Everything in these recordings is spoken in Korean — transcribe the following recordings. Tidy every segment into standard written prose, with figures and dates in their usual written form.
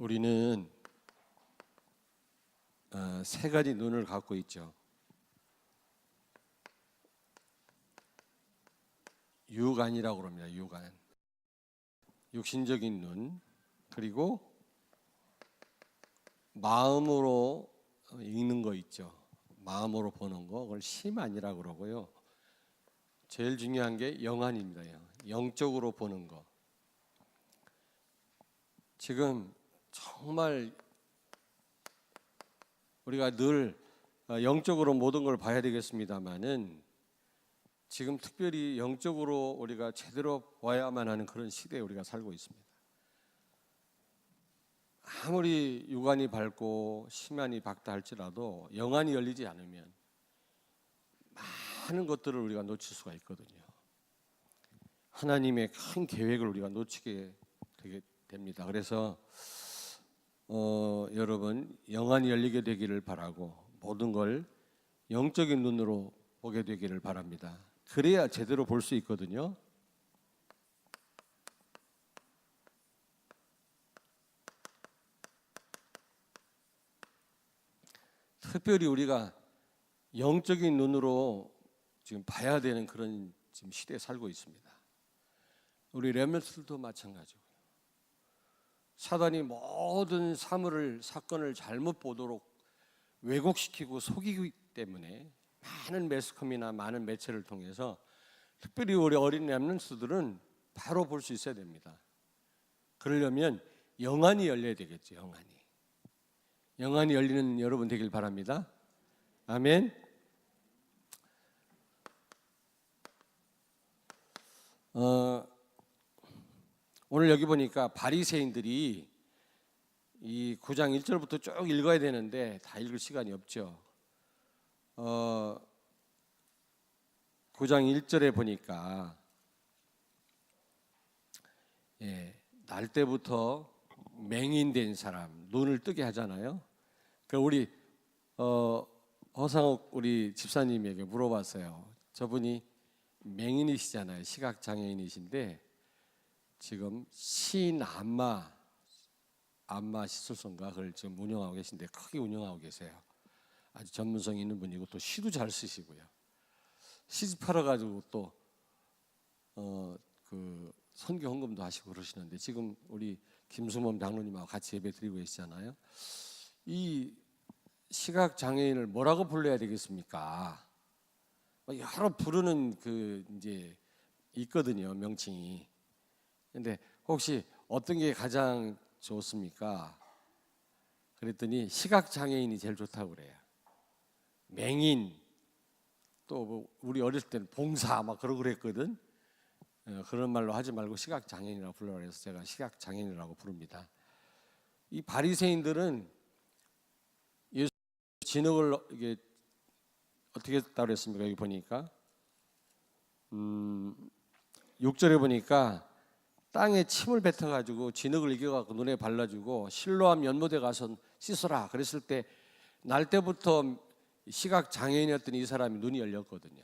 우리는 세 가지 눈을 갖고 있죠. 육안이라고 그럽니다. 육안. 육신적인 눈, 그리고 마음으로 읽는 거 있죠. 마음으로 보는 거, 그걸 심안이라고 그러고요. 제일 중요한 게 영안입니다. 영적으로 보는 거. 지금 정말 우리가 늘 영적으로 모든 걸 봐야 되겠습니다만은 지금 특별히 영적으로 우리가 제대로 봐야만 하는 그런 시대에 우리가 살고 있습니다. 아무리 육안이 밝고 심안이 밝다 할지라도 영안이 열리지 않으면 많은 것들을 우리가 놓칠 수가 있거든요. 하나님의 큰 계획을 우리가 놓치게 되게 됩니다. 그래서 여러분 영안이 열리게 되기를 바라고 모든 걸 영적인 눈으로 보게 되기를 바랍니다. 그래야 제대로 볼 수 있거든요. 특별히 우리가 영적인 눈으로 지금 봐야 되는 그런 지금 시대에 살고 있습니다. 우리 렘넌트들도 마찬가지고요. 사단이 모든 사건을 잘못 보도록 왜곡시키고 속이기 때문에 많은 매스컴이나 많은 매체를 통해서 특별히 우리 어린 렘넌트들은 바로 볼 수 있어야 됩니다. 그러려면 영안이 열려야 되겠죠. 영안이 열리는 여러분 되길 바랍니다. 아멘. 오늘 여기 보니까 바리새인들이 이 9장 1절부터 쭉 읽어야 되는데 다 읽을 시간이 없죠. 9장 1절에 보니까 날 때부터 맹인된 사람 눈을 뜨게 하잖아요. 그 우리 허상욱 우리 집사님에게 물어봤어요. 저분이 맹인이시잖아요. 시각 장애인이신데 지금 신안마 시술소인가 그걸 지금 운영하고 계신데 크게 운영하고 계세요. 아주 전문성 있는 분이고 또 시도 잘 쓰시고요. 시집하러 가지고 또 그 선교 헌금도 하시고 그러시는데 지금 우리 김수범 장로님하고 같이 예배 드리고 계시잖아요. 이 시각 장애인을 뭐라고 불러야 되겠습니까? 여러 부르는 그 이제 있거든요, 명칭이. 근데 혹시 어떤 게 가장 좋습니까? 그랬더니 시각 장애인이 제일 좋다고 그래요. 맹인, 또 뭐 우리 어렸을 때는 봉사 막 그러고 그랬거든. 그런 말로 하지 말고 시각 장애인이라고 불러라 해서 제가 시각 장애인이라고 부릅니다. 이 바리새인들은 예수 진흙을 이게 어떻게 했다고 그랬습니까? 여기 보니까 6절에 보니까 땅에 침을 뱉어가지고 진흙을 이겨갖고 눈에 발라주고 실로암 연못에 가서 씻어라 그랬을 때 날 때부터 시각 장애인이었던 이 사람이 눈이 열렸거든요.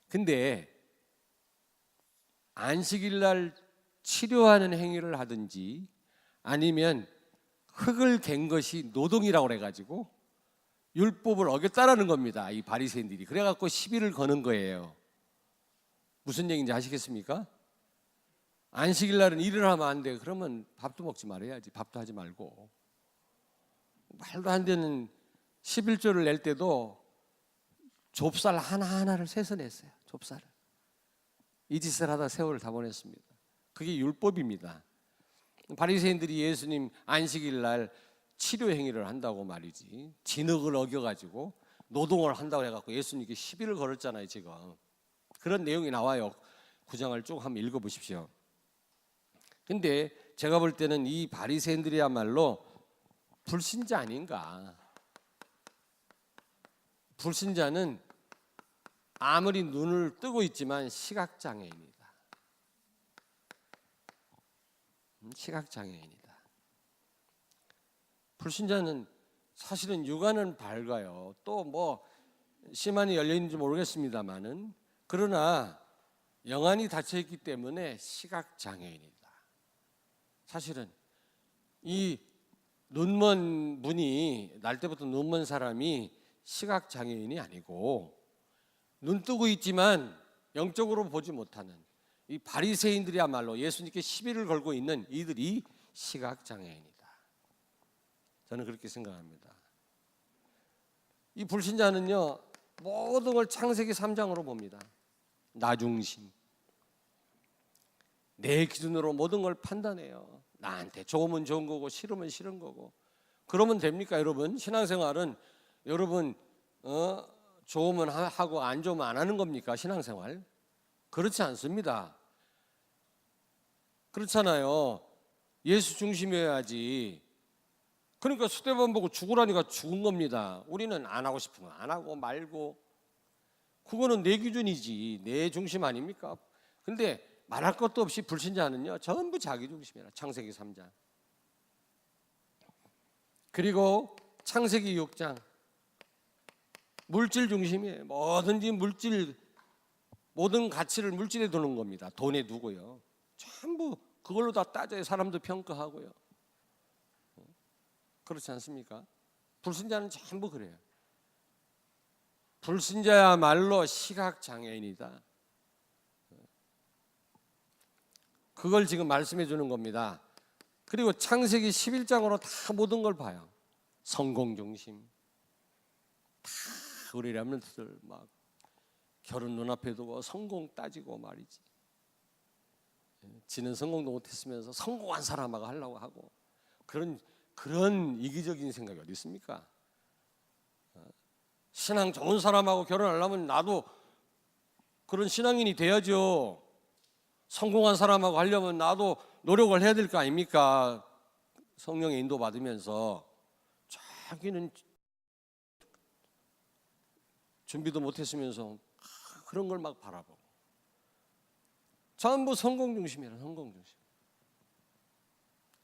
근데 안식일 날 치료하는 행위를 하든지 아니면 흙을 갠 것이 노동이라고 해가지고 율법을 어겼다라는 겁니다. 이 바리새인들이 그래갖고 시비를 거는 거예요. 무슨 얘기인지 아시겠습니까? 안식일 날은 일을 하면 안 돼. 그러면 밥도 먹지 말아야지. 밥도 하지 말고. 말도 안 되는 11조를 낼 때도 좁쌀 하나하나를 세서 냈어요. 좁쌀을. 이 짓을 하다 세월을 다 보냈습니다. 그게 율법입니다. 바리새인들이 예수님 안식일 날 치료 행위를 한다고 말이지. 진흙을 어겨가지고 노동을 한다고 해갖고 예수님께 시비를 걸었잖아요. 지금 그런 내용이 나와요. 9장을 쭉 한번 읽어보십시오. 근데 제가 볼 때는 이 바리새인들이야말로 불신자 아닌가. 불신자는 아무리 눈을 뜨고 있지만 시각장애인이다. 시각장애인이다. 불신자는 사실은 육안은 밝아요. 또 뭐 심안이 열려 있는지 모르겠습니다만은 그러나 영안이 닫혀 있기 때문에 시각장애인이다. 사실은 이 눈먼 분이 날 때부터 눈먼 사람이 시각 장애인이 아니고 눈 뜨고 있지만 영적으로 보지 못하는 이 바리새인들이야말로 예수님께 시비를 걸고 있는 이들이 시각 장애인이다. 저는 그렇게 생각합니다. 이 불신자는요 모든 걸 창세기 3장으로 봅니다. 나 중심. 내 기준으로 모든 걸 판단해요. 나한테 좋으면 좋은 거고 싫으면 싫은 거고. 그러면 됩니까 여러분? 신앙생활은 여러분 좋으면 하고 안 좋으면 안 하는 겁니까 신앙생활? 그렇지 않습니다. 그렇잖아요. 예수 중심이어야지. 그러니까 스데반 보고 죽으라니까 죽은 겁니다. 우리는 안 하고 싶으면 안 하고 말고 그거는 내 기준이지 내 중심 아닙니까? 근데 말할 것도 없이 불신자는요 전부 자기 중심이라. 창세기 3장 그리고 창세기 6장 물질 중심이에요. 뭐든지 물질 모든 가치를 물질에 두는 겁니다. 돈에 두고요. 전부 그걸로 다 따져요. 사람도 평가하고요. 그렇지 않습니까? 불신자는 전부 그래요. 불신자야말로 시각장애인이다. 그걸 지금 말씀해 주는 겁니다. 그리고 창세기 11장으로 다 모든 걸 봐요. 성공 중심. 다 우리 렘넌트들 막 결혼 눈앞에 두고 성공 따지고 말이지. 지는 성공도 못했으면서 성공한 사람하고 하려고 하고 그런 이기적인 생각이 어디 있습니까? 신앙 좋은 사람하고 결혼하려면 나도 그런 신앙인이 돼야죠. 성공한 사람하고 하려면 나도 노력을 해야 될 거 아닙니까? 성령의 인도 받으면서 자기는 준비도 못했으면서 그런 걸 막 바라보고 전부 성공 중심이라. 성공 중심.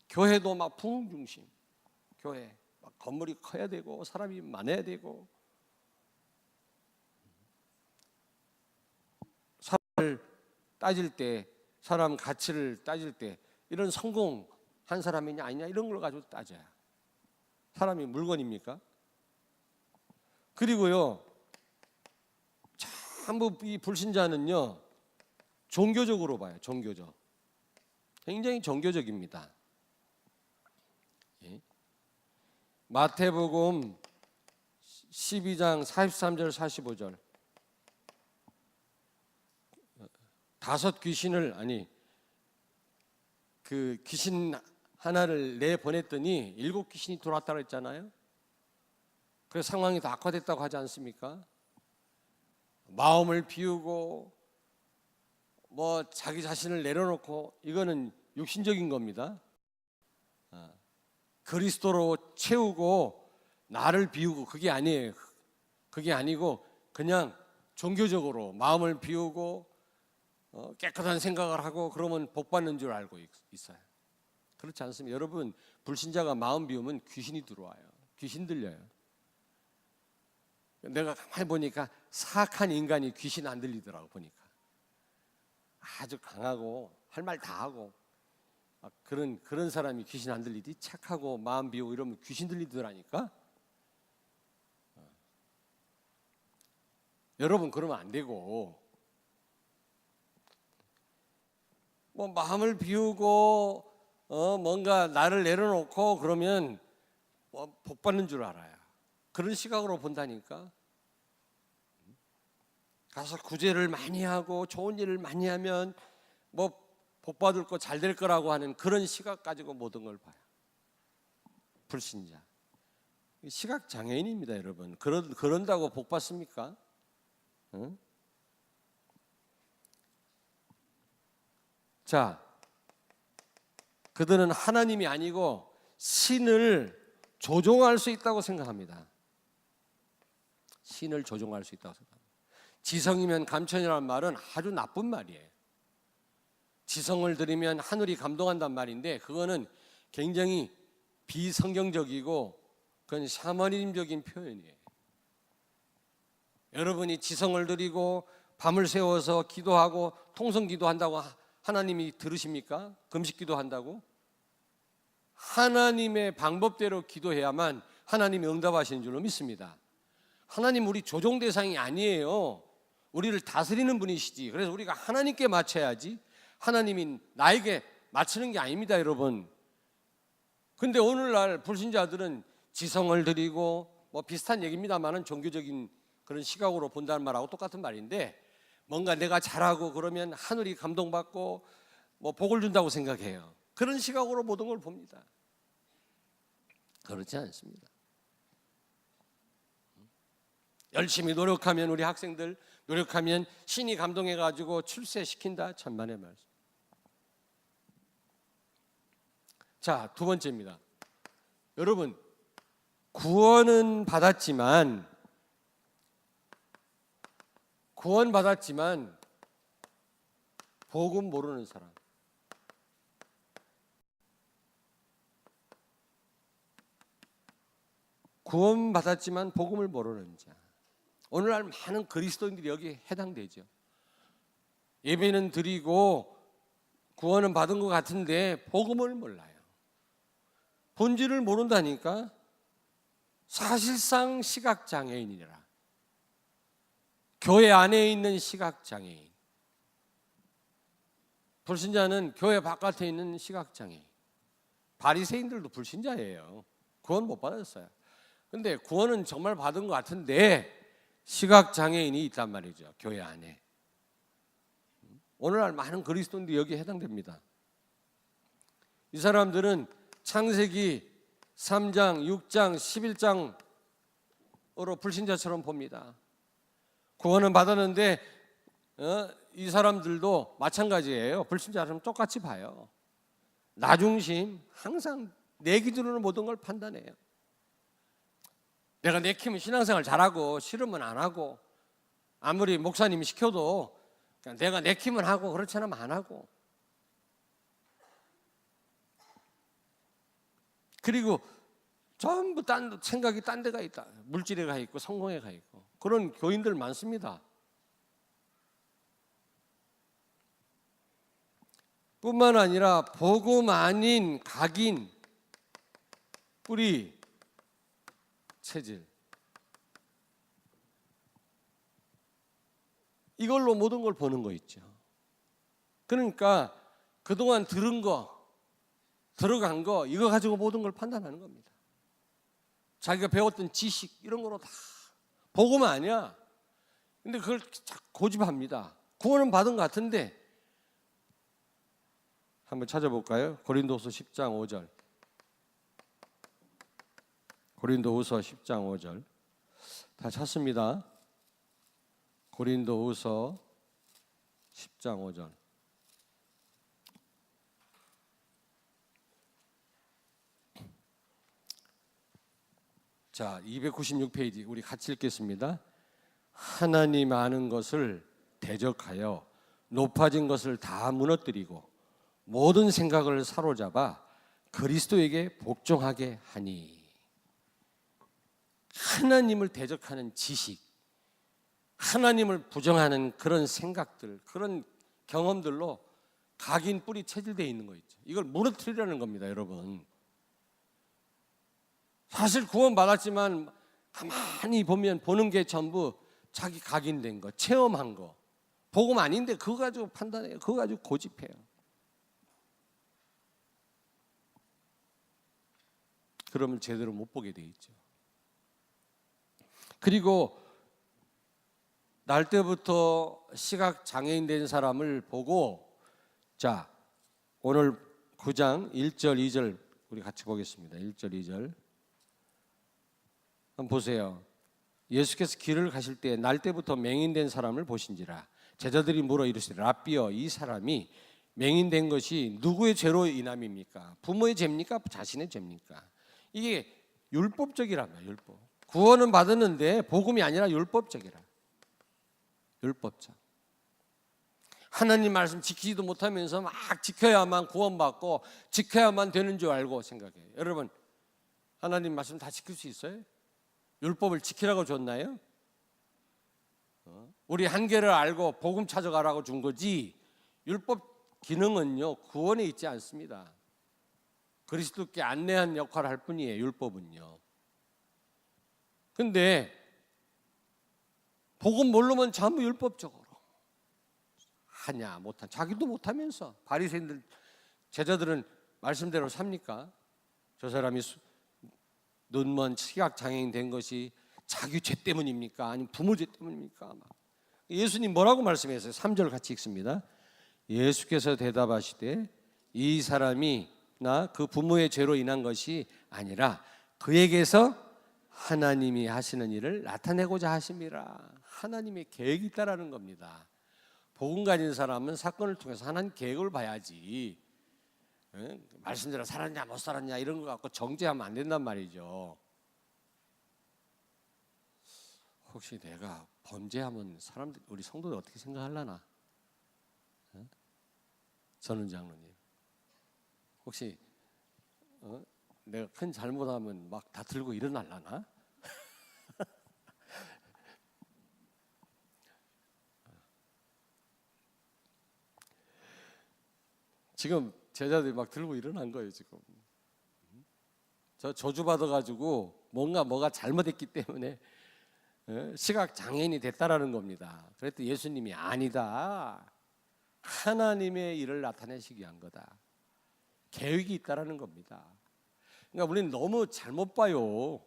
교회도 막 부흥 중심. 교회 막 건물이 커야 되고 사람이 많아야 되고 사람을 따질 때 사람 가치를 따질 때 이런 성공한 사람이냐 아니냐 이런 걸 가지고 따져야. 사람이 물건입니까? 그리고요 전부 이 불신자는요 종교적으로 봐요. 종교적. 굉장히 종교적입니다. 예. 마태복음 12장 43절 45절 다섯 귀신을 그 귀신 하나를 내보냈더니 7 귀신이 들어왔다고 했잖아요. 그래서 상황이 더 악화됐다고 하지 않습니까? 마음을 비우고 뭐 자기 자신을 내려놓고 이거는 육신적인 겁니다. 그리스도로 채우고 나를 비우고 그게 아니에요. 그게 아니고 그냥 종교적으로 마음을 비우고 깨끗한 생각을 하고 그러면 복 받는 줄 알고 있어요. 그렇지 않습니다. 여러분 불신자가 마음 비우면 귀신이 들어와요. 귀신 들려요. 내가 가만히 보니까 사악한 인간이 귀신 안 들리더라고. 보니까 아주 강하고 할 말 다 하고 그런 사람이 귀신 안 들리지. 착하고 마음 비우고 이러면 귀신 들리더라니까. 여러분 그러면 안 되고 뭐 마음을 비우고 뭔가 나를 내려놓고 그러면 뭐 복 받는 줄 알아요. 그런 시각으로 본다니까. 가서 구제를 많이 하고 좋은 일을 많이 하면 뭐 복 받을 거 잘 될 거라고 하는 그런 시각 가지고 모든 걸 봐요. 불신자. 시각 장애인입니다, 여러분. 그런다고 복 받습니까? 응? 자, 그들은 하나님이 아니고 신을 조종할 수 있다고 생각합니다. 신을 조종할 수 있다고 생각합니다. 지성이면 감천이라는 말은 아주 나쁜 말이에요. 지성을 들이면 하늘이 감동한단 말인데 그거는 굉장히 비성경적이고 그건 샤머니즘적인 표현이에요. 여러분이 지성을 들이고 밤을 새워서 기도하고 통성 기도한다고 하나님이 들으십니까? 금식 기도한다고? 하나님의 방법대로 기도해야만 하나님이 응답하시는 줄로 믿습니다. 하나님 우리 조종 대상이 아니에요. 우리를 다스리는 분이시지. 그래서 우리가 하나님께 맞춰야지 하나님이 나에게 맞추는 게 아닙니다, 여러분. 근데 오늘날 불신자들은 지성을 드리고 뭐 비슷한 얘기입니다만은 종교적인 그런 시각으로 본다는 말하고 똑같은 말인데, 뭔가 내가 잘하고 그러면 하늘이 감동받고 뭐 복을 준다고 생각해요. 그런 시각으로 모든 걸 봅니다. 그렇지 않습니다. 열심히 노력하면, 우리 학생들 노력하면 신이 감동해가지고 출세시킨다. 천만의 말씀. 자, 두 번째입니다. 여러분, 구원은 받았지만 복음 모르는 사람, 구원 받았지만 복음을 모르는 자, 오늘날 많은 그리스도인들이 여기에 해당되죠. 예배는 드리고 구원은 받은 것 같은데 복음을 몰라요. 본질을 모른다니까. 사실상 시각장애인이라. 교회 안에 있는 시각장애인. 불신자는 교회 바깥에 있는 시각장애인. 바리새인들도 불신자예요. 구원 못 받았어요. 근데 구원은 정말 받은 것 같은데 시각장애인이 있단 말이죠, 교회 안에. 오늘날 많은 그리스도인들이 여기에 해당됩니다. 이 사람들은 창세기 3장, 6장, 11장으로 불신자처럼 봅니다. 구원은 받았는데 이 사람들도 마찬가지예요. 불신자처럼 똑같이 봐요. 나 중심, 항상 내 기준으로 모든 걸 판단해요. 내가 내키면 신앙생활 잘하고 싫으면 안 하고, 아무리 목사님이 시켜도 그냥 내가 내키면 하고 그렇지 않으면 안 하고. 그리고 전부 생각이 딴 데가 있다. 물질에 가 있고 성공에 가 있고. 그런 교인들 많습니다. 뿐만 아니라 복음 아닌 각인, 뿌리, 체질, 이걸로 모든 걸 보는 거 있죠. 그러니까 그동안 들은 거, 들어간 거, 이거 가지고 모든 걸 판단하는 겁니다. 자기가 배웠던 지식 이런 거로 다 복음 아니야. 근데 그걸 고집합니다. 구원은 받은 것 같은데. 한번 찾아볼까요? 고린도후서 10장 5절. 고린도후서 10장 5절. 다 찾습니다. 고린도후서 10장 5절. 자, 296페이지 우리 같이 읽겠습니다. 하나님 아는 것을 대적하여 높아진 것을 다 무너뜨리고 모든 생각을 사로잡아 그리스도에게 복종하게 하니. 하나님을 대적하는 지식, 하나님을 부정하는 그런 생각들, 그런 경험들로 각인, 뿌리, 체질되어 있는 거 있죠. 이걸 무너뜨리려는 겁니다, 여러분. 사실 구원 받았지만 가만히 보면 보는 게 전부 자기 각인된 거, 체험한 거, 복음 아닌데 그거 가지고 판단해요. 그거 가지고 고집해요. 그러면 제대로 못 보게 돼 있죠. 그리고 날 때부터 시각 장애인 된 사람을 보고, 자, 오늘 9장 1절 2절 우리 같이 보겠습니다. 1절 2절 한번 보세요. 예수께서 길을 가실 때 날 때부터 맹인된 사람을 보신지라. 제자들이 물어 이르시되 라삐여, 이 사람이 맹인된 것이 누구의 죄로 인함입니까? 부모의 죄입니까? 자신의 죄입니까? 이게 율법적이란 말이에요. 율법. 구원은 받았는데 복음이 아니라 율법적이라. 율법적. 하나님 말씀 지키지도 못하면서 막 지켜야만 구원받고 지켜야만 되는 줄 알고 생각해요. 여러분, 하나님 말씀 다 지킬 수 있어요? 율법을 지키라고 줬나요? 우리 한계를 알고 복음 찾아가라고 준 거지, 율법 기능은요 구원에 있지 않습니다. 그리스도께 안내한 역할을 할 뿐이에요. 율법은요. 근데 복음 모르면 전부 율법적으로 하냐 못하냐, 자기도 못하면서. 바리새인들 제자들은 말씀대로 삽니까? 저 사람이 눈먼 시각장애인 된 것이 자기 죄 때문입니까? 아니면 부모 죄 때문입니까? 예수님 뭐라고 말씀하셨어요? 3절 같이 읽습니다. 예수께서 대답하시되 이 사람이 나 그 부모의 죄로 인한 것이 아니라 그에게서 하나님이 하시는 일을 나타내고자 하심이라. 하나님의 계획이 있다라는 겁니다. 복음 가진 사람은 사건을 통해서 하나님 계획을 봐야지, 말씀대로 살았냐 못 살았냐 이런 거 갖고 정죄하면 안 된단 말이죠. 혹시 내가 범죄하면 사람들, 우리 성도들 어떻게 생각하려나? 전은 장로님, 혹시 내가 큰 잘못하면 막 다 들고 일어날라나? 지금 제자들이 막 들고 일어난 거예요. 지금 저 저주 받아가지고 뭐가 잘못했기 때문에 시각 장애인이 됐다라는 겁니다. 그랬더니 예수님이 아니다, 하나님의 일을 나타내시기 위한 거다, 계획이 있다라는 겁니다. 그러니까 우리는 너무 잘못 봐요.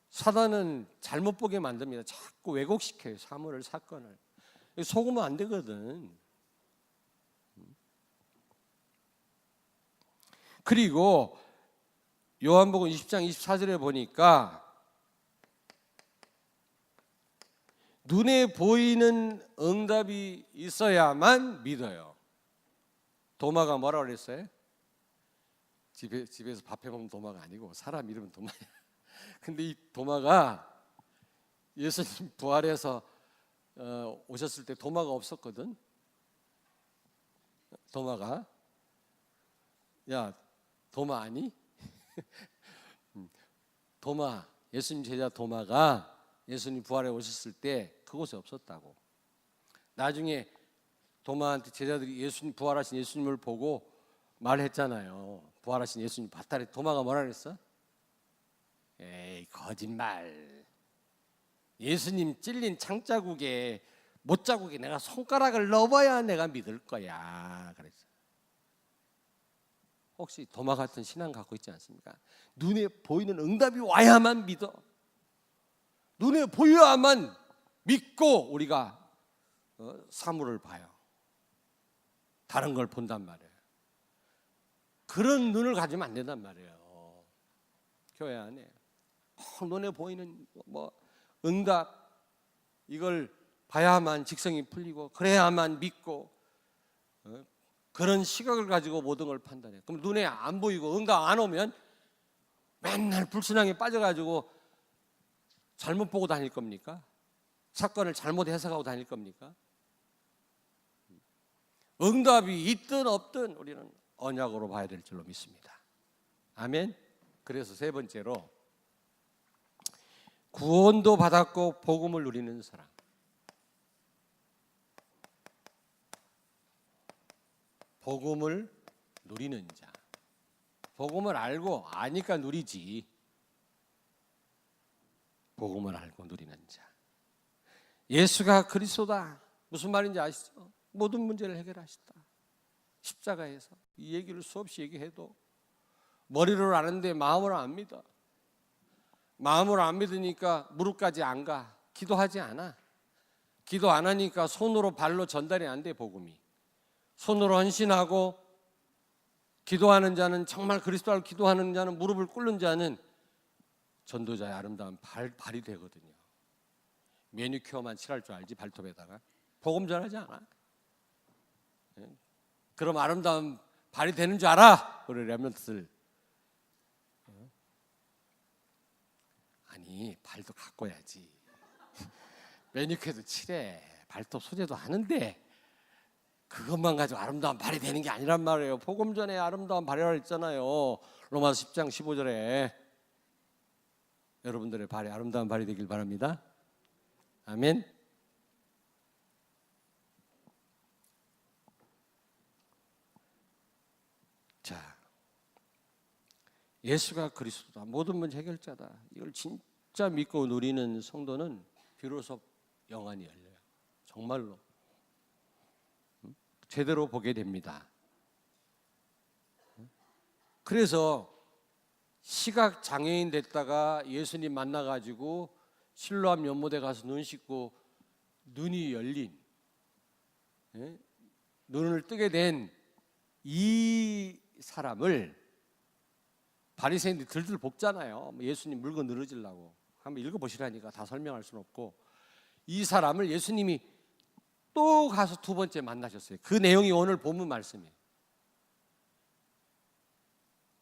사단은 잘못 보게 만듭니다. 자꾸 왜곡시켜요, 사물을, 사건을. 속으면 안 되거든. 그리고 요한복음 20장 24절에 보니까 눈에 보이는 응답이 있어야만 믿어요. 도마가 뭐라고 그랬어요? 집에서 밥 해먹는 도마가 아니고 사람 이름은 도마야. 근데 이 도마가 예수님 부활해서 오셨을 때 도마가 없었거든. 도마가, 야 도마 아니? 도마, 예수님 제자 도마가 예수님 부활해 오셨을 때 그곳에 없었다고. 나중에 도마한테 제자들이 예수님, 부활하신 예수님을 보고 말했잖아요. 부활하신 예수님 봤다래. 도마가 뭐라 그랬어? 에이 거짓말, 예수님 찔린 창자국에 못자국에 내가 손가락을 넣어봐야 내가 믿을 거야 그랬어. 혹시 도마 같은 신앙 갖고 있지 않습니까? 눈에 보이는 응답이 와야만 믿어. 눈에 보여야만 믿고 우리가 사물을 봐요. 다른 걸 본단 말이에요. 그런 눈을 가지면 안 된단 말이에요. 교회 안에 눈에 보이는 응답, 이걸 봐야만 직성이 풀리고 그래야만 믿고, 그런 시각을 가지고 모든 걸 판단해요. 그럼 눈에 안 보이고 응답 안 오면 맨날 불신앙에 빠져가지고 잘못 보고 다닐 겁니까? 사건을 잘못 해석하고 다닐 겁니까? 응답이 있든 없든 우리는 언약으로 봐야 될 줄로 믿습니다. 아멘. 그래서 세 번째로, 구원도 받았고 복음을 누리는 사람. 복음을 누리는 자. 복음을 알고 아니까 누리지. 복음을 알고 누리는 자. 예수가 그리스도다. 무슨 말인지 아시죠? 모든 문제를 해결하셨다. 십자가에서. 이 얘기를 수없이 얘기해도 머리로 아는데 마음으로 안 믿어. 마음으로 안 믿으니까 무릎까지 안 가. 기도하지 않아. 기도 안 하니까 손으로 발로 전달이 안 돼, 복음이. 손으로 헌신하고 기도하는 자는, 정말 그리스도를 기도하는 자는, 무릎을 꿇는 자는 전도자의 아름다운 발이 되거든요. 매니큐어만 칠할 줄 알지, 발톱에다가. 복음 전하지 않아. 그럼 아름다운 발이 되는 줄 알아, 우리 렘넌트들. 아니, 발도 가꿔야지. 매니큐어도 칠해, 발톱 소재도 하는데 그것만 가지고 아름다운 발이 되는 게 아니란 말이에요. 복음 전에 아름다운 발이라고 했잖아요. 로마서 10장 15절에. 여러분들의 발이 아름다운 발이 되길 바랍니다. 아멘. 자, 예수가 그리스도다, 모든 문제 해결자다, 이걸 진짜 믿고 누리는 성도는 비로소 영안이 열려요. 정말로 제대로 보게 됩니다. 그래서 시각 장애인 됐다가 예수님 만나가지고 실로암 연못에 가서 눈 씻고 눈이 열린, 눈을 뜨게 된 이 사람을 바리새인들이 들들 볶잖아요. 예수님 물건 늘어지려고. 한번 읽어보시라니까 다 설명할 수는 없고, 이 사람을 예수님이 또 가서 두 번째 만나셨어요. 그 내용이 오늘 본문 말씀이에요.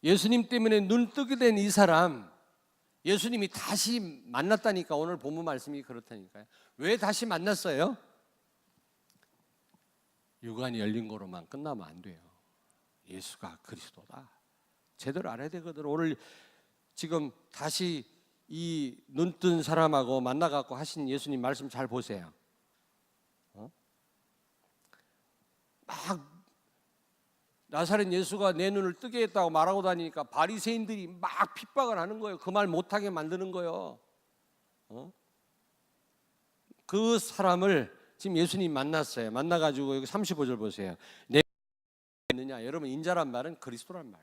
예수님 때문에 눈 뜨게 된 이 사람, 예수님이 다시 만났다니까. 오늘 본문 말씀이 그렇다니까요. 왜 다시 만났어요? 육안이 열린 거로만 끝나면 안 돼요. 예수가 그리스도다, 제대로 알아야 되거든. 오늘 지금 다시 이 눈뜬 사람하고 만나갖고 하신 예수님 말씀 잘 보세요. 막 나사렛 예수가 내 눈을 뜨게 했다고 말하고 다니니까 바리새인들이 막 핍박을 하는 거예요. 그 말 못하게 만드는 거예요. 그 사람을 지금 예수님 만났어요. 만나가지고 여기 35절 보세요. 내가 있느냐? 여러분, 인자란 말은 그리스도란 말.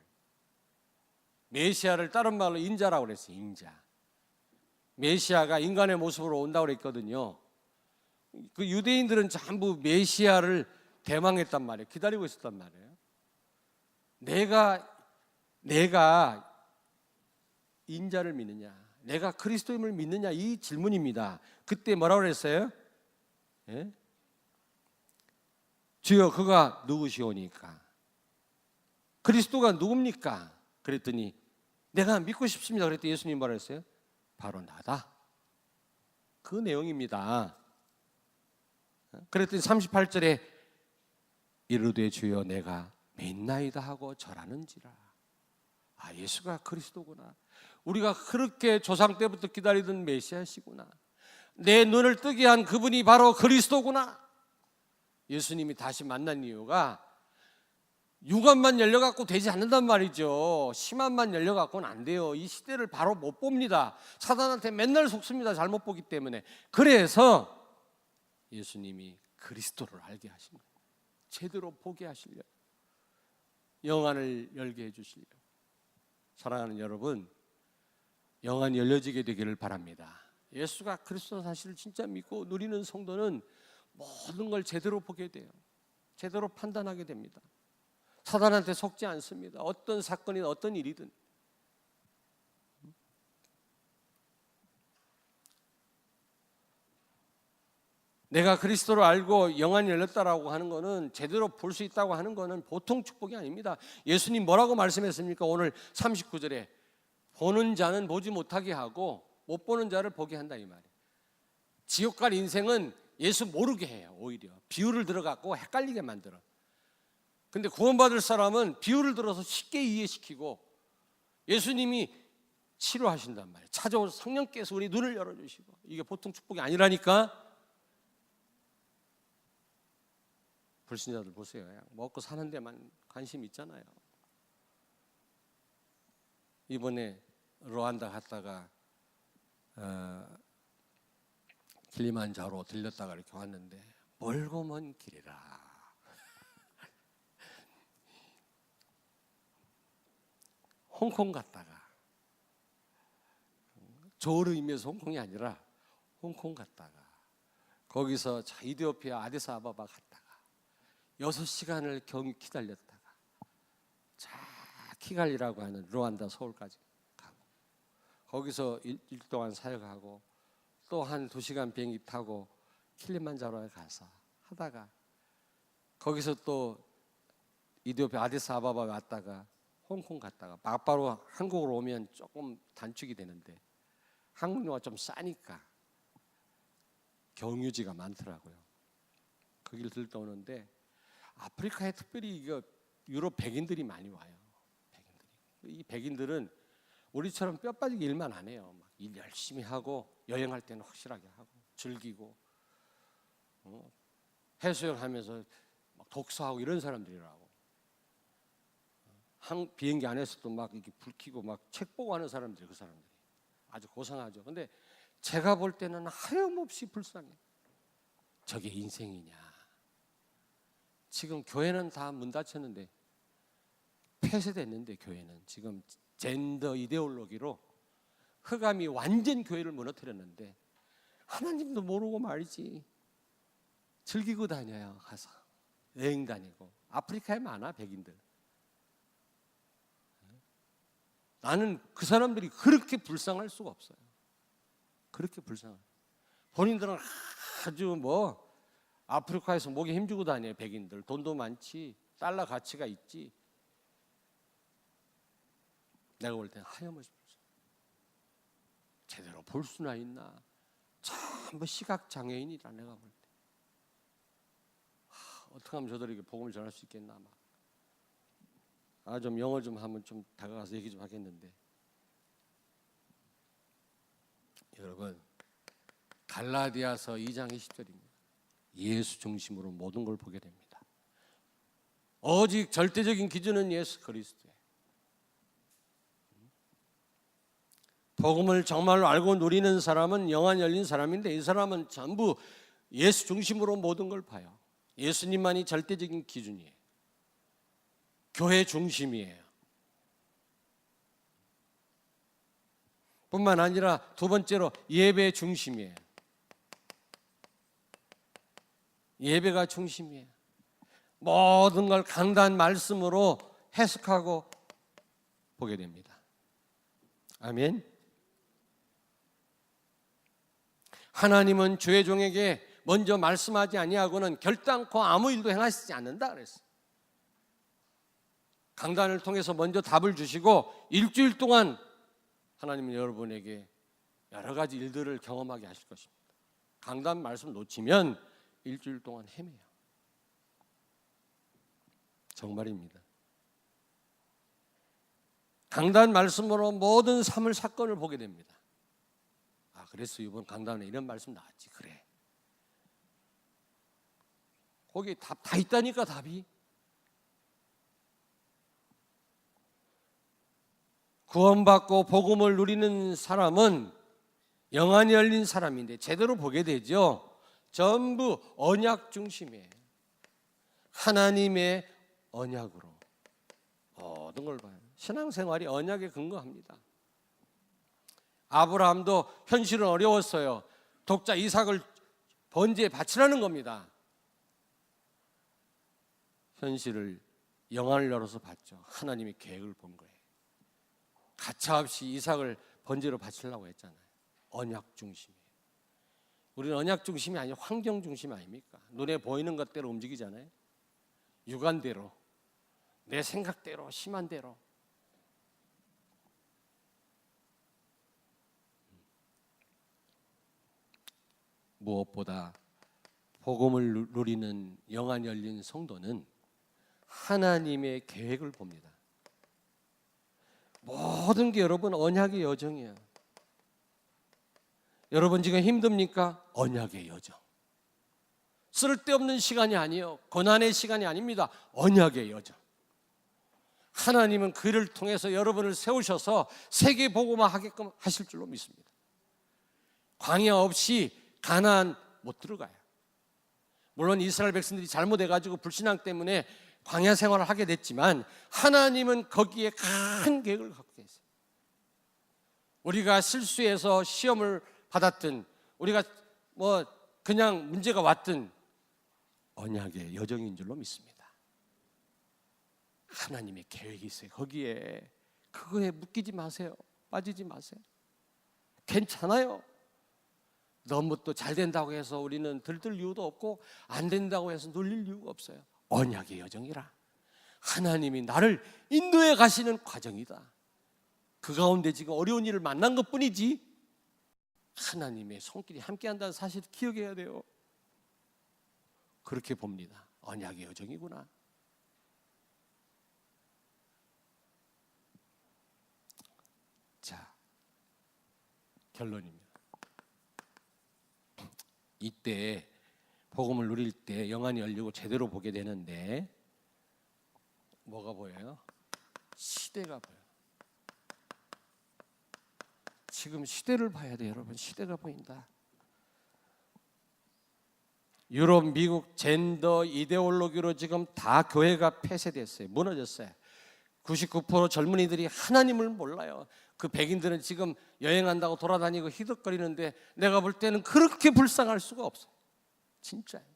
메시아를 다른 말로 인자라고 그랬어요. 인자. 메시아가 인간의 모습으로 온다고 그랬거든요. 그 유대인들은 전부 메시아를 대망했단 말이에요. 기다리고 있었단 말이에요. 내가 인자를 믿느냐, 내가 그리스도임을 믿느냐, 이 질문입니다. 그때 뭐라고 그랬어요? 예? 주여 그가 누구시오니까? 그리스도가 누굽니까? 그랬더니 내가 믿고 싶습니다. 그랬더니 예수님 뭐라 했어요? 바로 나다. 그 내용입니다. 그랬더니 38절에 이르되 주여 내가 믿나이다 하고 절하는지라. 아, 예수가 그리스도구나. 우리가 그렇게 조상 때부터 기다리던 메시아시구나. 내 눈을 뜨게 한 그분이 바로 그리스도구나. 예수님이 다시 만난 이유가 육안만 열려갖고 되지 않는단 말이죠. 심한만 열려갖고는 안 돼요. 이 시대를 바로 못 봅니다. 사단한테 맨날 속습니다. 잘못 보기 때문에. 그래서 예수님이 그리스도를 알게 하신 거예요. 제대로 보게 하시려고, 영안을 열게 해주시려고. 사랑하는 여러분, 영안이 열려지게 되기를 바랍니다. 예수가 그리스도 사실을 진짜 믿고 누리는 성도는 모든 걸 제대로 보게 돼요. 제대로 판단하게 됩니다. 사단한테 속지 않습니다. 어떤 사건이든 어떤 일이든. 내가 그리스도를 알고 영안이 열렸다라고 하는 것은, 제대로 볼 수 있다고 하는 것은 보통 축복이 아닙니다. 예수님 뭐라고 말씀했습니까? 오늘 39절에 보는 자는 보지 못하게 하고 못 보는 자를 보게 한다, 이 말이에요. 지옥 갈 인생은 예수 모르게 해요. 오히려 비유를 들어갖고 헷갈리게 만들어. 근데 구원받을 사람은 비유를 들어서 쉽게 이해시키고 예수님이 치료하신단 말이에요. 찾아온 성령께서 우리 눈을 열어주시고. 이게 보통 축복이 아니라니까. 불신자들 보세요. 먹고 사는 데만 관심 있잖아요. 이번에 루안다 갔다가 킬리만자로 들렸다가 이렇게 왔는데 멀고 먼 길이라. 홍콩 갔다가, 좋은 의미에서 홍콩이 아니라 홍콩 갔다가, 거기서 이디오피아 아디스아바바 갔다가 6시간을 경유 기다렸다가 자 키갈리라고 하는 루안다 서울까지 가고, 거기서 일 동안 사역하고 또 한 2시간 비행기 타고 킬리만자로에 가서 하다가, 거기서 또 이디오피아 아디스아바바 갔다가 홍콩 갔다가, 막바로 한국으로 오면 조금 단축이 되는데 한국 영화 좀 싸니까 경유지가 많더라고요. 거기를 들다 오는데 아프리카에 특별히 유럽 백인들이 많이 와요. 이 백인들은 우리처럼 뼈 빠지게 일만 안 해요. 막 일 열심히 하고, 여행할 때는 확실하게 하고 즐기고, 해수욕하면서 막 독서하고 이런 사람들이라고. 비행기 안에서도 막 이렇게 불 켜고 막 책 보고 하는 사람들이, 그 사람들이 아주 고상하죠. 근데 제가 볼 때는 하염없이 불쌍해. 저게 인생이냐? 지금 교회는 다 문 닫혔는데, 폐쇄됐는데, 교회는 지금 젠더 이데올로기로 흑암이 완전 교회를 무너뜨렸는데 하나님도 모르고 말이지 즐기고 다녀요. 가서 여행 다니고. 아프리카에 많아, 백인들. 나는 그 사람들이 그렇게 불쌍할 수가 없어요. 그렇게 불쌍해. 본인들은 아주 아프리카에서 목에 힘주고 다녀요. 백인들 돈도 많지, 달러 가치가 있지. 내가 볼 때는 하염없이 제대로 볼 수나 있나. 전부 시각장애인이라. 내가 볼 때 어떻게 하면 저들에게 복음을 전할 수 있겠나. 좀 영어 좀 하면 좀 다가가서 얘기 좀 하겠는데, 여러분, 갈라디아서 2장 20절입니다. 예수 중심으로 모든 걸 보게 됩니다. 오직 절대적인 기준은 예수 그리스도예요. 복음을 정말로 알고 누리는 사람은 영안이 열린 사람인데, 이 사람은 전부 예수 중심으로 모든 걸 봐요. 예수님만이 절대적인 기준이에요. 교회 중심이에요. 뿐만 아니라 두 번째로 예배 중심이에요. 예배가 중심이에요. 모든 걸 강단 말씀으로 해석하고 보게 됩니다. 아멘. 하나님은 주의 종에게 먼저 말씀하지 아니하고는 결단코 아무 일도 행하시지 않는다 그랬어요. 강단을 통해서 먼저 답을 주시고 일주일 동안 하나님은 여러분에게 여러 가지 일들을 경험하게 하실 것입니다. 강단 말씀 놓치면 일주일 동안 헤매요. 정말입니다. 강단 말씀으로 모든 삶을 사건을 보게 됩니다. 그래서 이번 강단에 이런 말씀 나왔지. 그래, 거기 답 다 있다니까. 답이 구원받고 복음을 누리는 사람은 영안이 열린 사람인데 제대로 보게 되죠. 전부 언약 중심이에요. 하나님의 언약으로 모든 걸 봐요. 신앙생활이 언약에 근거합니다. 아브라함도 현실은 어려웠어요. 독자 이삭을 번제에 바치라는 겁니다. 현실을 영안을 열어서 봤죠. 하나님의 계획을 본 거예요. 가차없이 이삭을 번제로 바치려고 했잖아요. 언약 중심이에요. 우리는 언약 중심이 아니라 환경 중심 아닙니까? 눈에 보이는 것대로 움직이잖아요. 육안대로, 내 생각대로, 심한 대로. 무엇보다 복음을 누리는 영안 열린 성도는 하나님의 계획을 봅니다. 모든 게 여러분 언약의 여정이에요. 여러분 지금 힘듭니까? 언약의 여정. 쓸데없는 시간이 아니에요. 고난의 시간이 아닙니다. 언약의 여정. 하나님은 그를 통해서 여러분을 세우셔서 세계 복음화 하게끔 하실 줄로 믿습니다. 광야 없이 가나안 못 들어가요. 물론 이스라엘 백성들이 잘못해가지고 불신앙 때문에 광야 생활을 하게 됐지만 하나님은 거기에 큰 계획을 갖고 계세요. 우리가 실수해서 시험을 받았든 우리가 그냥 문제가 왔든 언약의 여정인 줄로 믿습니다. 하나님의 계획이 있어요. 거기에 그거에 묶이지 마세요. 빠지지 마세요. 괜찮아요. 너무 또 잘 된다고 해서 우리는 들들 이유도 없고 안 된다고 해서 놀릴 이유가 없어요. 언약의 여정이라. 하나님이 나를 인도해 가시는 과정이다. 그 가운데 지금 어려운 일을 만난 것뿐이지 하나님의 손길이 함께한다는 사실을 기억해야 돼요. 그렇게 봅니다. 언약의 여정이구나. 자, 결론입니다. 이때 복음을 누릴 때 영안이 열리고 제대로 보게 되는데 뭐가 보여요? 시대가 보여. 지금 시대를 봐야 돼, 여러분. 시대가 보인다. 유럽, 미국 젠더 이데올로기로 지금 다 교회가 폐쇄됐어요. 무너졌어요. 99% 젊은이들이 하나님을 몰라요. 그 백인들은 지금 여행한다고 돌아다니고 희덕거리는데 내가 볼 때는 그렇게 불쌍할 수가 없어요. 진짜예요.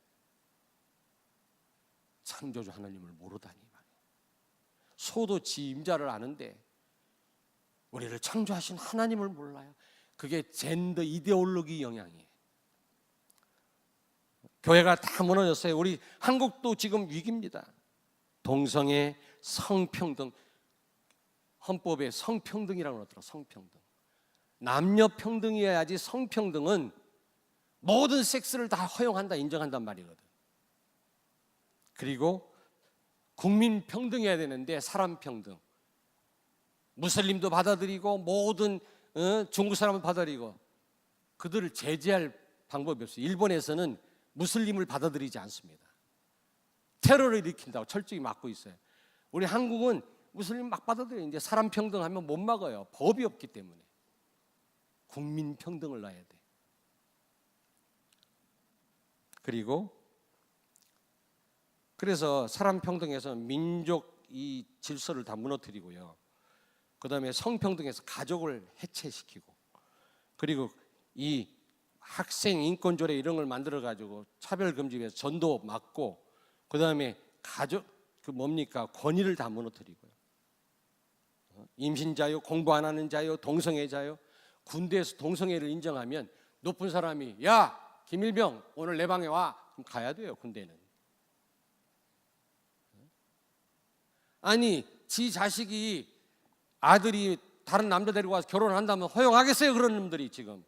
창조주 하나님을 모르다니 말이에요. 소도 지 임자를 아는데 우리를 창조하신 하나님을 몰라요. 그게 젠더 이데올로기 영향이에요. 교회가 다 무너졌어요. 우리 한국도 지금 위기입니다. 동성애, 성평등, 헌법에 성평등이라고 그러더라. 성평등. 남녀 평등이어야지 성평등은 모든 섹스를 다 허용한다, 인정한단 말이거든. 그리고 국민 평등해야 되는데 사람 평등. 무슬림도 받아들이고 모든 중국 사람을 받아들이고 그들을 제재할 방법이 없어요. 일본에서는 무슬림을 받아들이지 않습니다. 테러를 일으킨다고 철저히 막고 있어요. 우리 한국은 무슬림 막 받아들이는데 사람 평등하면 못 막아요. 법이 없기 때문에. 국민 평등을 놔야 돼. 그래서 사람 평등에서 민족 이 질서를 다 무너뜨리고요. 그 다음에 성평등에서 가족을 해체시키고, 그리고 이 학생 인권조례 이런 걸 만들어 가지고 차별금지에서 전도 막고, 그 다음에 가족 권위를 다 무너뜨리고요. 임신 자유, 공부 안 하는 자유, 동성애 자유. 군대에서 동성애를 인정하면 높은 사람이 야 김일병 오늘 내 방에 와. 그럼 가야 돼요. 군대는. 아니 지 자식이 아들이 다른 남자 데리고 와서 결혼한다면 허용하겠어요? 그런 놈들이 지금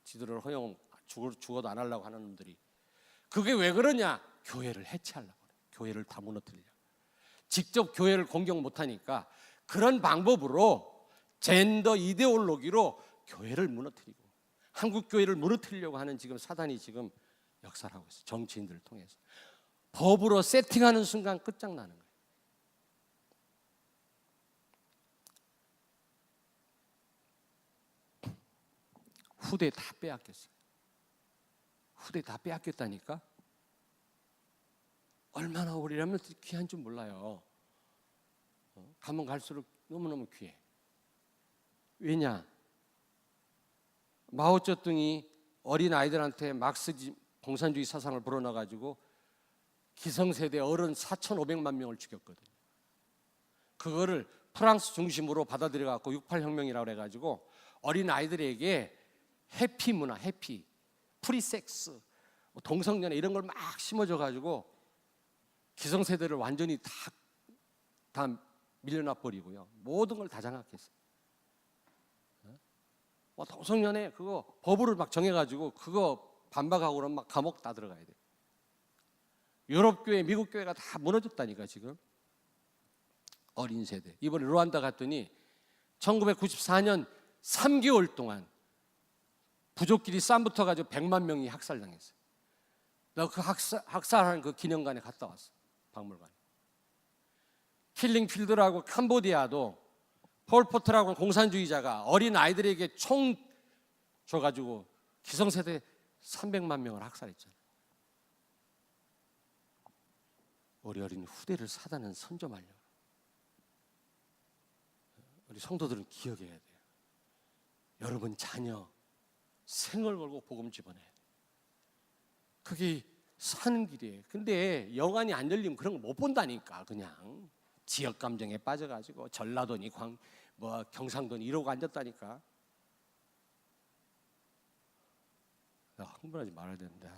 지들을 허용 죽어도 안 하려고 하는 놈들이. 그게 왜 그러냐? 교회를 해체하려고 그래. 교회를 다 무너뜨리려고. 직접 교회를 공격 못하니까 그런 방법으로 젠더 이데올로기로 교회를 무너뜨리고 한국 교회를 무너뜨리려고 하는 지금 사단이 지금 역사를 하고 있어요. 정치인들을 통해서 법으로 세팅하는 순간 끝장나는 거예요. 후대 다 빼앗겼어요. 후대 다 빼앗겼다니까. 얼마나 우리라면 귀한 줄 몰라요. 가면 갈수록 너무너무 귀해. 왜냐? 마오쩌둥이 어린 아이들한테 막스지 공산주의 사상을 불어넣어가지고 기성세대 어른 4,500만 명을 죽였거든요. 그거를 프랑스 중심으로 받아들여갖고 68혁명이라고 해가지고 어린 아이들에게 해피 문화, 해피, 프리섹스, 동성연애 이런 걸 막 심어줘가지고 기성세대를 완전히 다 밀려나 버리고요. 모든 걸 다 장악했어요. 동성연애 그거 법으로 막 정해가지고 그거 반박하고 그러면 막 감옥 다 들어가야 돼. 유럽 교회, 미국 교회가 다 무너졌다니까 지금. 어린 세대. 이번에 루안다 갔더니 1994년 3개월 동안 부족끼리 쌈 붙어가지고 100만 명이 학살당했어요. 나 그 학살하는 그 기념관에 갔다 왔어. 박물관에. 킬링필드라고 캄보디아도 폴포트라고 공산주의자가 어린 아이들에게 총 줘가지고 기성세대 300만 명을 학살했잖아요. 우리 어린 후대를 사단은 선점하려고. 우리 성도들은 기억해야 돼요. 여러분 자녀 생을 걸고 복음 집어내야 돼요. 그게 사는 길이에요. 근데 여관이 안 열리면 그런 거 못 본다니까. 그냥 지역 감정에 빠져가지고 전라도니 경상도니 이러고 앉았다니까. 나 흥분하지 말아야 되는데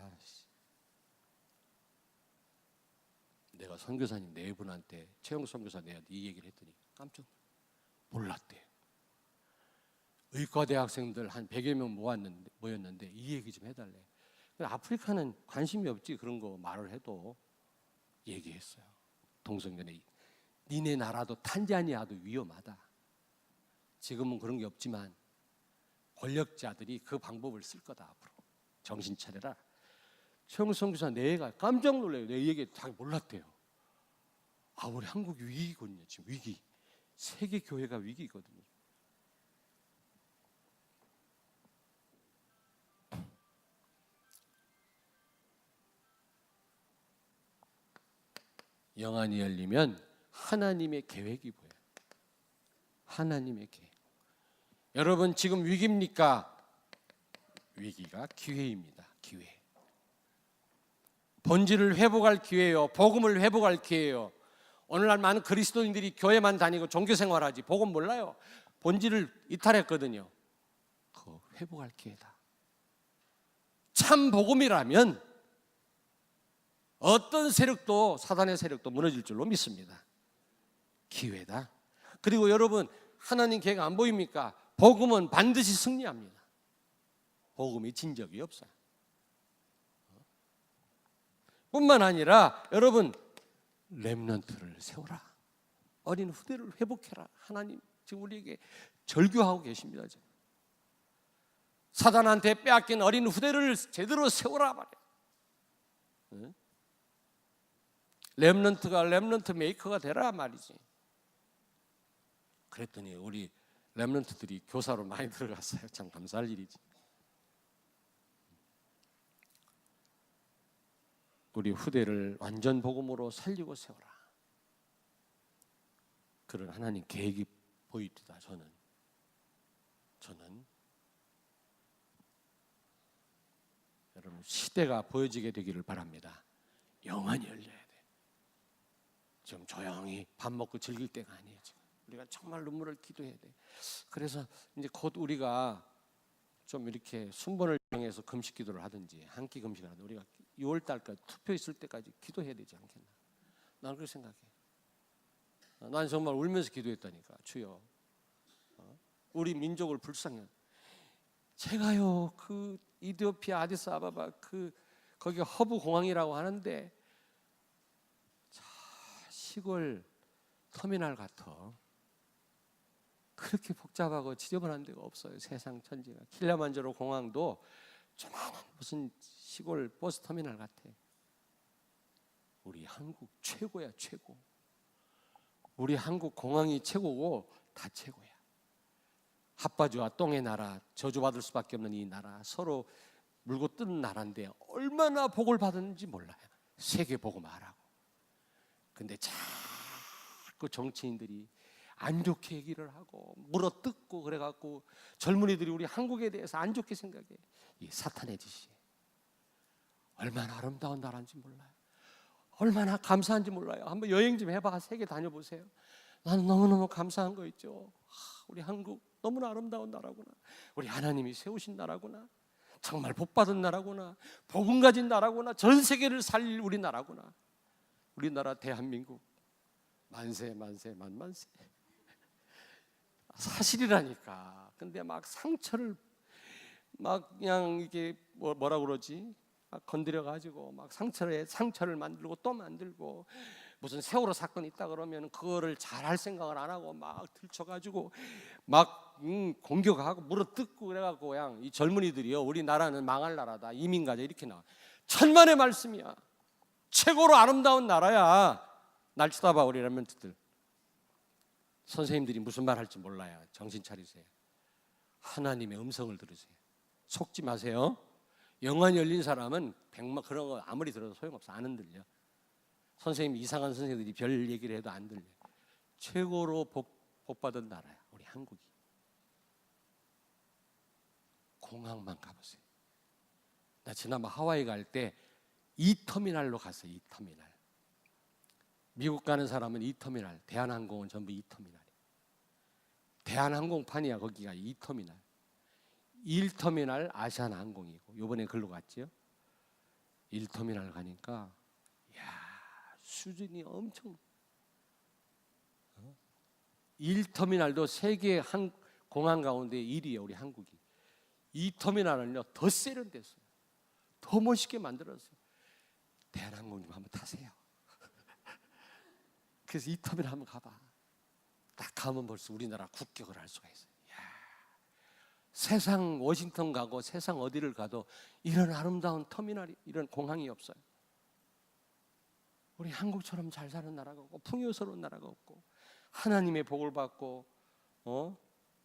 내가 선교사님 네 분한테 최영수 선교사 내가 이 얘기를 했더니 깜짝 몰랐대. 의과대 학생들 한 100여 명 모였는데 이 얘기 좀 해달래. 아프리카는 관심이 없지. 그런 거 말을 해도 얘기했어요. 동성연애. 니네 나라도 탄자니아도 위험하다. 지금은 그런 게 없지만 권력자들이 그 방법을 쓸 거다 앞으로. 정신 차려라. 최영수 선교사 내가 깜짝 놀래요. 내 얘기 다 몰랐대요. 우리 한국이 위기군요. 지금 위기. 세계 교회가 위기거든요. 영안이 열리면 하나님의 계획이 보여요. 하나님의 계획. 여러분 지금 위기입니까? 위기가 기회입니다. 기회. 본질을 회복할 기회예요. 복음을 회복할 기회예요. 오늘날 많은 그리스도인들이 교회만 다니고 종교생활하지 복음 몰라요. 본질을 이탈했거든요. 그거 회복할 기회다. 참 복음이라면 어떤 세력도, 사단의 세력도 무너질 줄로 믿습니다. 기회다. 그리고 여러분 하나님 계획 안 보입니까? 복음은 반드시 승리합니다. 복음이 진 적이 없어요. 뿐만 아니라 여러분 렘넌트를 세워라. 어린 후대를 회복해라. 하나님 지금 우리에게 절규하고 계십니다. 지금. 사단한테 빼앗긴 어린 후대를 제대로 세워라 말이에요. 렘넌트가 렘넌트 메이커가 되라 말이지. 그랬더니 우리 렘넌트들이 교사로 많이 들어갔어요. 참 감사할 일이지. 우리 후대를 완전 복음으로 살리고 세워라. 그런 하나님 계획이 보입니다. 저는 여러분 시대가 보여지게 되기를 바랍니다. 영안이 열려야 돼. 지금 조용히 밥 먹고 즐길 때가 아니에요. 지금 우리가 정말 눈물을 기도해야 돼. 그래서 이제 곧 우리가 좀 이렇게 순번을 정해서 금식 기도를 하든지 한 끼 금식을 하든지 우리가 6월 달까지 투표 있을 때까지 기도해야 되지 않겠나? 나는 그렇게 생각해. 난 정말 울면서 기도했다니까. 주여, 우리 민족을 불쌍히. 제가요 그 이디오피아 아디스아바바 그 거기 허브 공항이라고 하는데 자, 시골 터미널 같아. 그렇게 복잡하고 지저분한 데가 없어요. 세상 천지가. 킬리만자로 공항도 조만한 무슨 시골 버스 터미널 같아. 우리 한국 최고야, 최고. 우리 한국 공항이 최고고 다 최고야. 핫바지와 똥의 나라, 저주받을 수밖에 없는 이 나라, 서로 물고 뜯는 나라인데 얼마나 복을 받았는지 몰라요. 세계 보고 말하고. 근데 자꾸 정치인들이 안 좋게 얘기를 하고 물어뜯고 그래갖고 젊은이들이 우리 한국에 대해서 안 좋게 생각해. 이 사탄의 짓이에요. 얼마나 아름다운 나라인지 몰라요. 얼마나 감사한지 몰라요. 한번 여행 좀 해봐. 세계 다녀보세요. 나는 너무너무 감사한 거 있죠. 우리 한국 너무나 아름다운 나라구나. 우리 하나님이 세우신 나라구나. 정말 복받은 나라구나. 복음 가진 나라구나. 전 세계를 살릴 우리 나라구나. 우리나라 대한민국 만세 만세 만만세. 사실이라니까. 근데 막 상처를 막 그냥 이게 뭐라 그러지? 막 건드려 가지고 막 상처를 만들고 또 만들고 무슨 세월호 사건이 있다 그러면 그거를 잘할 생각을 안 하고 막 들춰가지고 막 공격하고 물어뜯고 그래갖고 그냥 이 젊은이들이요 우리나라는 망할 나라다 이민 가자 이렇게 나와. 천만의 말씀이야. 최고로 아름다운 나라야. 날 쳐다봐 우리 렘넌트들. 선생님들이 무슨 말 할지 몰라요. 정신 차리세요. 하나님의 음성을 들으세요. 속지 마세요. 영안이 열린 사람은 백만 그런 거 아무리 들어도 소용없어. 안 흔들려. 선생님 이상한 선생님들이 별 얘기를 해도 안 들려. 최고로 복받은 나라야 우리 한국이. 공항만 가보세요. 나 지난번 하와이 갈 때 이 터미널로 갔어요. 이 터미널. 미국 가는 사람은 이 터미널, 대한항공은 전부 이 터미널. 대한항공판이야 거기가 이 터미널. 1터미널 아시아나항공이고 이번에 글로 갔지요. 1터미널 가니까 야 수준이 엄청. 1터미널도 세계 한 공항 가운데 1위에요 우리 한국이. 2터미널은요 더 세련됐어요. 더 멋있게 만들었어요. 대한항공 좀 한번 타세요. 그래서 2터미널 한번 가봐. 딱 가면 벌써 우리나라 국격을 알 수가 있어요. 야, 세상 워싱턴 가고 세상 어디를 가도 이런 아름다운 터미널이 이런 공항이 없어요. 우리 한국처럼 잘 사는 나라가 없고 풍요스러운 나라가 없고 하나님의 복을 받고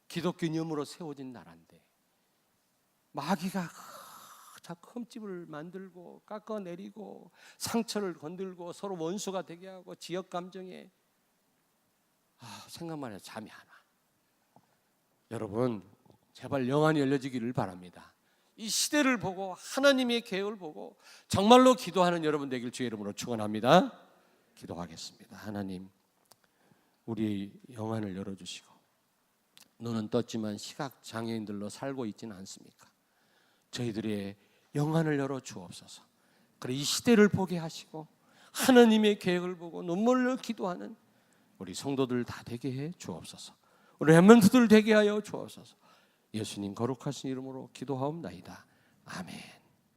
기독교념으로 세워진 나라인데 마귀가 자꾸 흠집을 만들고 깎아내리고 상처를 건들고 서로 원수가 되게 하고 지역 감정에 생각만 해도 잠이 안 와. 여러분 제발 영안이 열려지기를 바랍니다. 이 시대를 보고 하나님의 계획을 보고 정말로 기도하는 여러분 되길 주의 이름으로 축원합니다. 기도하겠습니다. 하나님, 우리 영안을 열어주시고 눈은 떴지만 시각 장애인들로 살고 있지는 않습니까? 저희들의 영안을 열어 주옵소서. 그래 이 시대를 보게 하시고 하나님의 계획을 보고 눈물로 기도하는 우리 성도들 다 되게 해 주옵소서. 우리 렘넌트들 되게 하여 주옵소서. 예수님 거룩하신 이름으로 기도하옵나이다. 아멘.